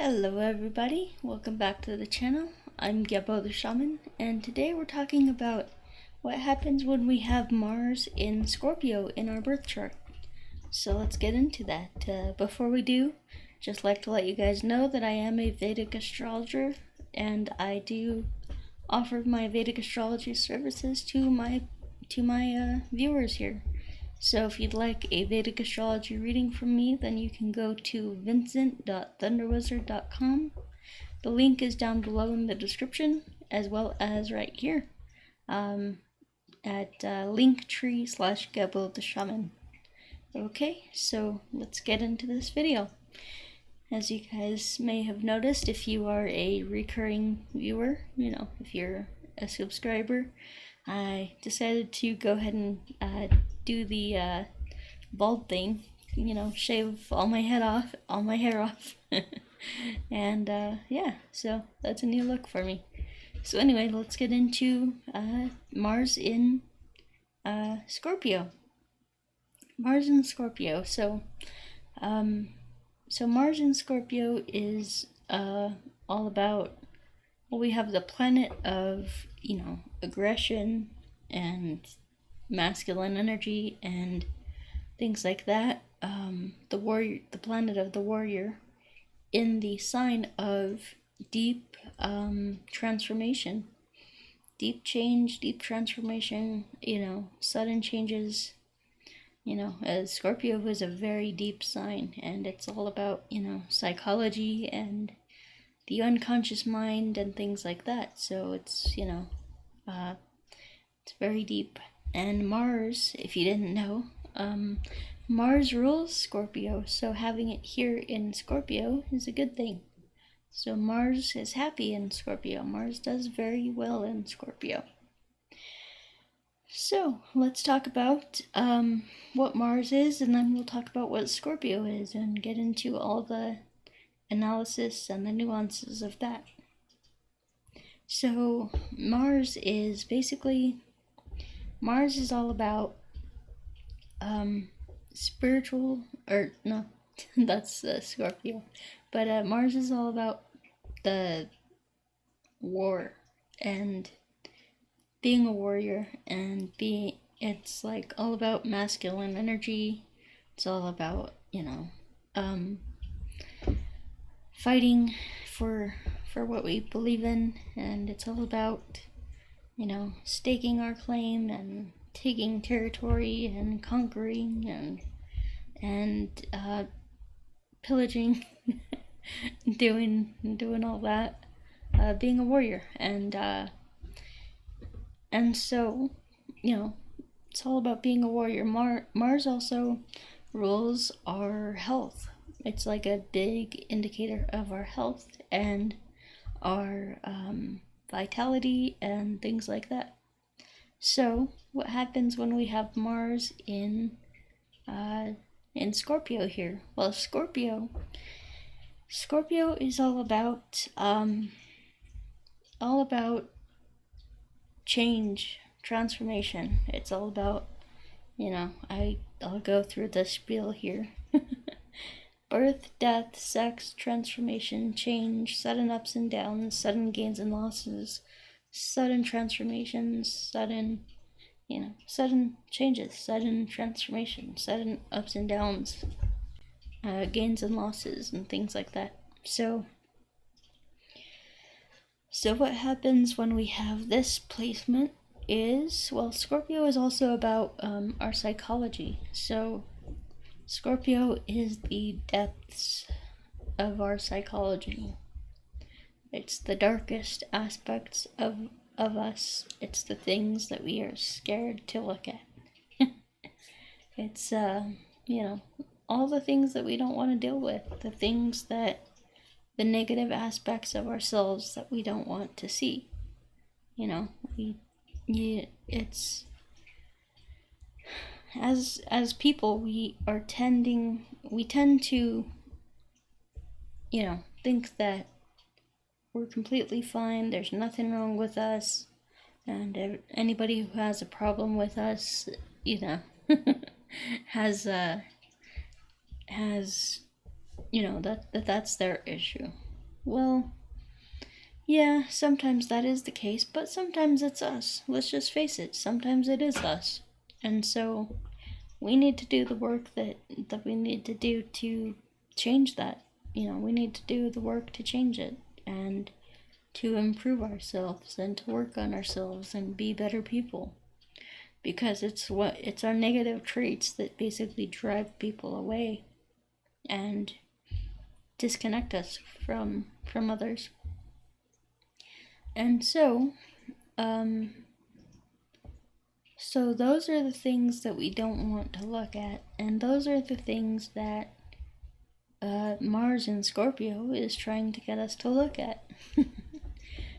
Hello everybody, welcome back to the channel. I'm Gebo the Shaman, and today we're talking about what happens when we have Mars in Scorpio in our birth chart. So let's get into that. Before we do, just like to let you guys know that I am a Vedic astrologer, and I do offer my Vedic astrology services to my viewers here. So if you'd like a Vedic astrology reading from me, then you can go to vincent.thunderwizard.com. The link is down below in the description, as well as right here at linktree/Gebo the Shaman. Okay, so let's get into this video. As you guys may have noticed, if you are a recurring viewer, if you're a subscriber, I decided to go ahead and do the bald thing, shave all my hair off, and yeah, so that's a new look for me. So anyway, let's get into Mars in Scorpio. Mars in Scorpio. So Mars in Scorpio is all about, well, we have the planet of, aggression and masculine energy and things like that. The planet of the warrior in the sign of deep transformation, deep change, deep transformation, sudden changes. As Scorpio is a very deep sign, and it's all about, psychology and the unconscious mind and things like that. So it's, it's very deep. And Mars, if you didn't know, Mars rules Scorpio, so having it here in Scorpio is a good thing. So Mars is happy in Scorpio. Mars does very well in Scorpio. So let's talk about what Mars is, and then we'll talk about what Scorpio is and get into all the analysis and the nuances of that. So Mars is all about spiritual, or no, that's Scorpio, but Mars is all about the war and being a warrior, and it's like all about masculine energy. It's all about, fighting for what we believe in, and it's all about, staking our claim and taking territory and conquering and pillaging, doing all that, being a warrior, and so, it's all about being a warrior. Mars also rules our health. It's like a big indicator of our health and our vitality and things like that. So what happens when we have Mars in Scorpio here? Well, Scorpio is all about change, transformation. It's all about, I'll go through the spiel here. Birth, death, sex, transformation, change, sudden ups and downs, sudden gains and losses, sudden transformations, sudden changes, sudden transformation, sudden ups and downs, gains and losses, and things like that. So what happens when we have this placement is, well, Scorpio is also about our psychology. So Scorpio is the depths of our psychology. It's the darkest aspects of us. It's the things that we are scared to look at. It's, all the things that we don't want to deal with, the negative aspects of ourselves that we don't want to see. It's, as people, we tend to, think that we're completely fine, there's nothing wrong with us, and anybody who has a problem with us, has that's their issue. Well, yeah, sometimes that is the case, but sometimes it's us. Let's just face it, sometimes it is us. And so we need to do the work that we need to do to change that. We need to do the work to change it and to improve ourselves and to work on ourselves and be better people. Because it's our negative traits that basically drive people away and disconnect us from others. And so those are the things that we don't want to look at, and those are the things that Mars in Scorpio is trying to get us to look at.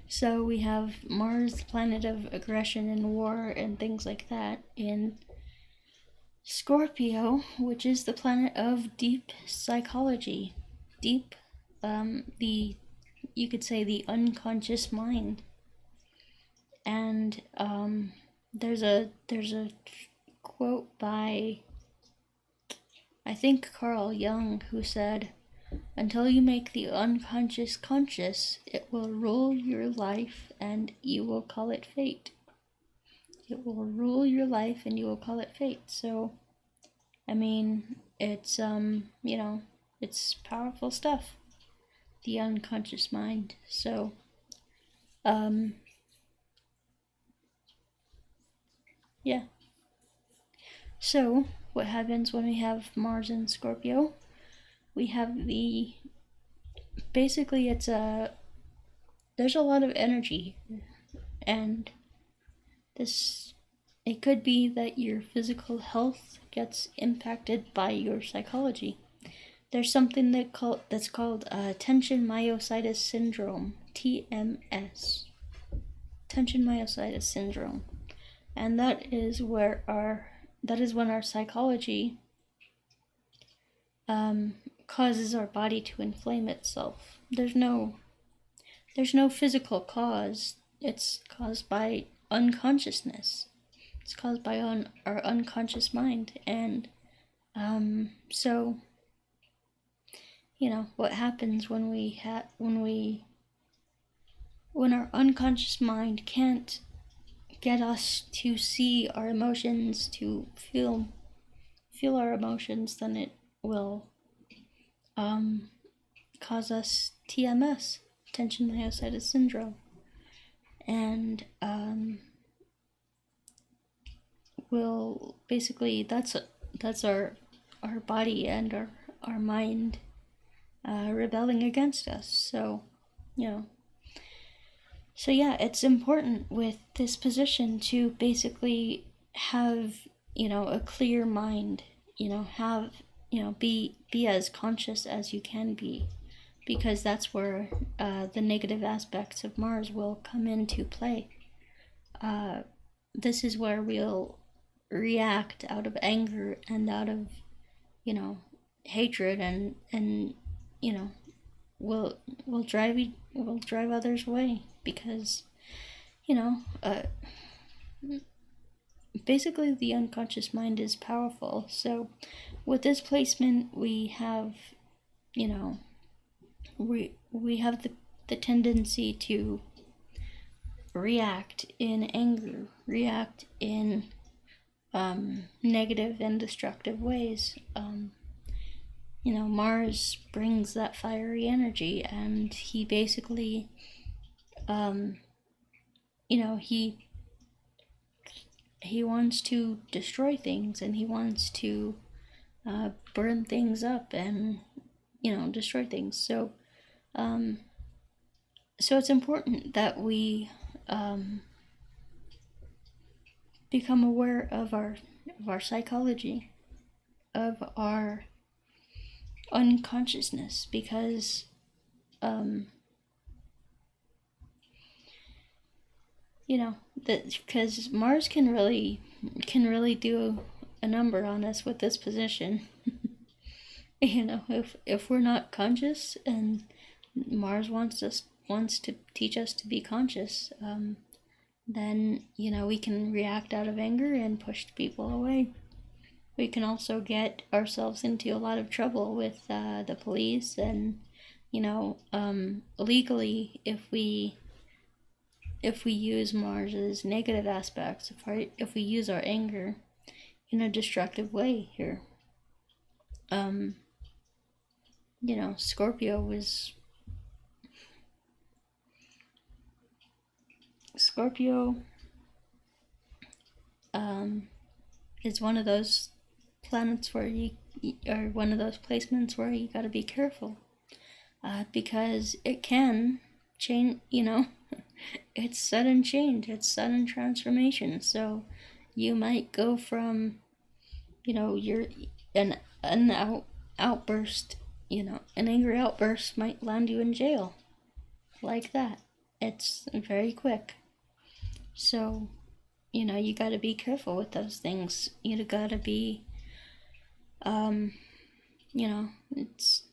So we have Mars, the planet of aggression and war and things like that, in Scorpio, which is the planet of deep psychology, deep, you could say the unconscious mind. And there's a quote by, I think, Carl Jung, who said, "Until you make the unconscious conscious, it will rule your life and you will call it fate." It will rule your life and you will call it fate. So, I mean, it's, it's powerful stuff, the unconscious mind. So, yeah. So, what happens when we have Mars in Scorpio? We have basically there's a lot of energy, and it could be that your physical health gets impacted by your psychology. There's something that's called tension myositis syndrome, TMS. Tension myositis syndrome. And that is when our psychology causes our body to inflame itself. There's no physical cause. It's caused by unconsciousness. It's caused by our unconscious mind. And so, what happens when our unconscious mind can't get us to see our emotions, to feel our emotions, then it will cause us TMS, tension myositis syndrome. And will basically, that's our body and our mind rebelling against us. So, so yeah, it's important with this position to basically have, a clear mind, be as conscious as you can be, because that's where the negative aspects of Mars will come into play. This is where we'll react out of anger and out of, hatred, and we'll drive others away, because basically the unconscious mind is powerful. So with this placement, we have we have the tendency to react in anger, react in negative and destructive ways. Mars brings that fiery energy, and he basically, he wants to destroy things, and he wants to burn things up and, destroy things. So, so it's important that we become aware of our psychology, of our unconsciousness, because because Mars can really do a number on us with this position. If we're not conscious, and Mars wants to teach us to be conscious, then we can react out of anger and push people away. We can also get ourselves into a lot of trouble with the police and legally, if we use Mars's negative aspects, if we use our anger in a destructive way here, Scorpio is one of those planets where or one of those placements where you got to be careful, because it can change. It's sudden change, it's sudden transformation. So you might go from, you're an outburst, an angry outburst might land you in jail, like that. It's very quick. So, you got to be careful with those things. You got to be, it's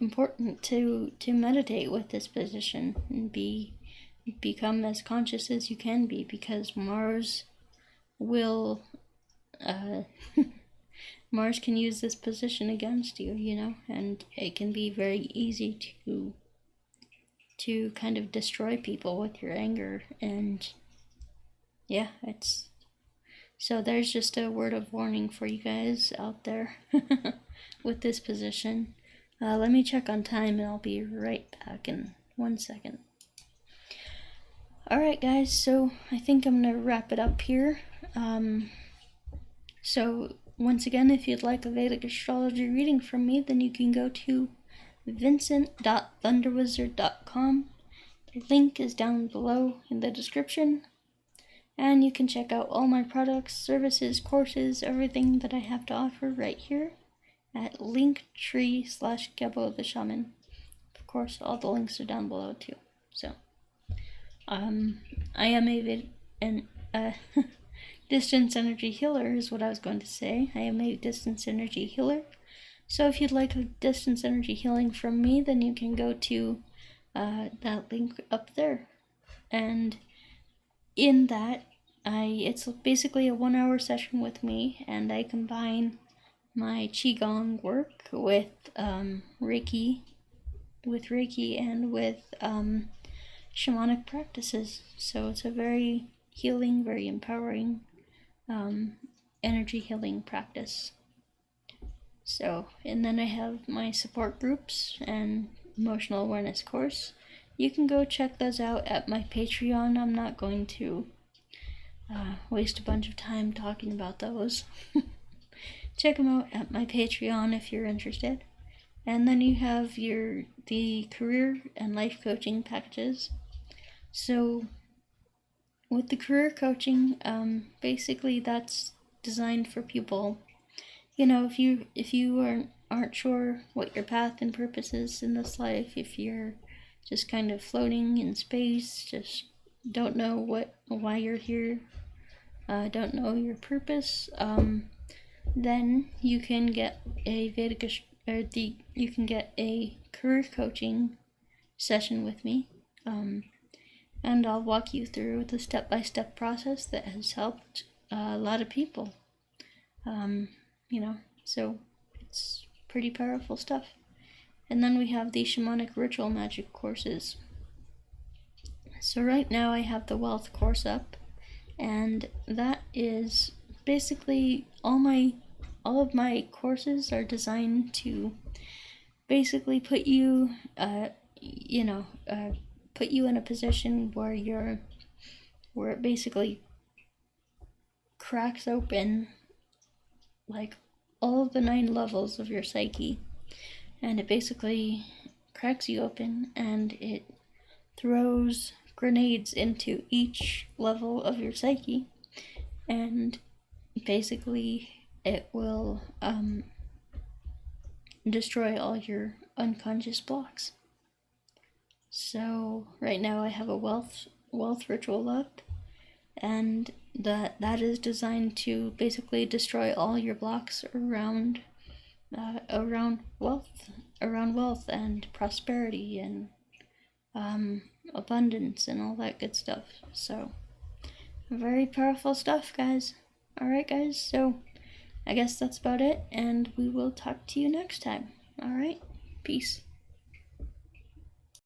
important to meditate with this position and become as conscious as you can be, because Mars will Mars can use this position against you, and it can be very easy to kind of destroy people with your anger. And yeah, so there's just a word of warning for you guys out there with this position. Let me check on time and I'll be right back in 1 second. Alright guys, so I think I'm going to wrap it up here. So once again, if you'd like a Vedic astrology reading from me, then you can go to vincent.thunderwizard.com. The link is down below in the description. And you can check out all my products, services, courses, everything that I have to offer right here at linktree/Gebo the Shaman. Of course, all the links are down below too. So, I am a distance energy healer is what I was going to say. I am a distance energy healer. So if you'd like a distance energy healing from me, then you can go to that link up there. And in that, it's basically a 1-hour session with me, and I combine my Qigong work with Reiki and with shamanic practices. So it's a very healing, very empowering energy healing practice. So, and then I have my support groups and emotional awareness course. You can go check those out at my Patreon. I'm not going to waste a bunch of time talking about those. Check them out at my Patreon if you're interested. And then you have the career and life coaching packages. So with the career coaching, basically that's designed for people, if you aren't sure what your path and purpose is in this life, if you're just kind of floating in space, just don't know why you're here, don't know your purpose, then you can get a you can get a career coaching session with me, and I'll walk you through the step-by-step process that has helped a lot of people. So it's pretty powerful stuff. And then we have the shamanic ritual magic courses. So right now I have the wealth course up, and that is basically all of my courses are designed to basically put you put you in a position where it basically cracks open like all of the 9 levels of your psyche, and it basically cracks you open and it throws grenades into each level of your psyche, and basically it will destroy all your unconscious blocks. So right now I have a wealth ritual up, and that is designed to basically destroy all your blocks around wealth and prosperity and abundance and all that good stuff. So very powerful stuff, guys. Alright guys, so I guess that's about it, and we will talk to you next time. Alright, peace.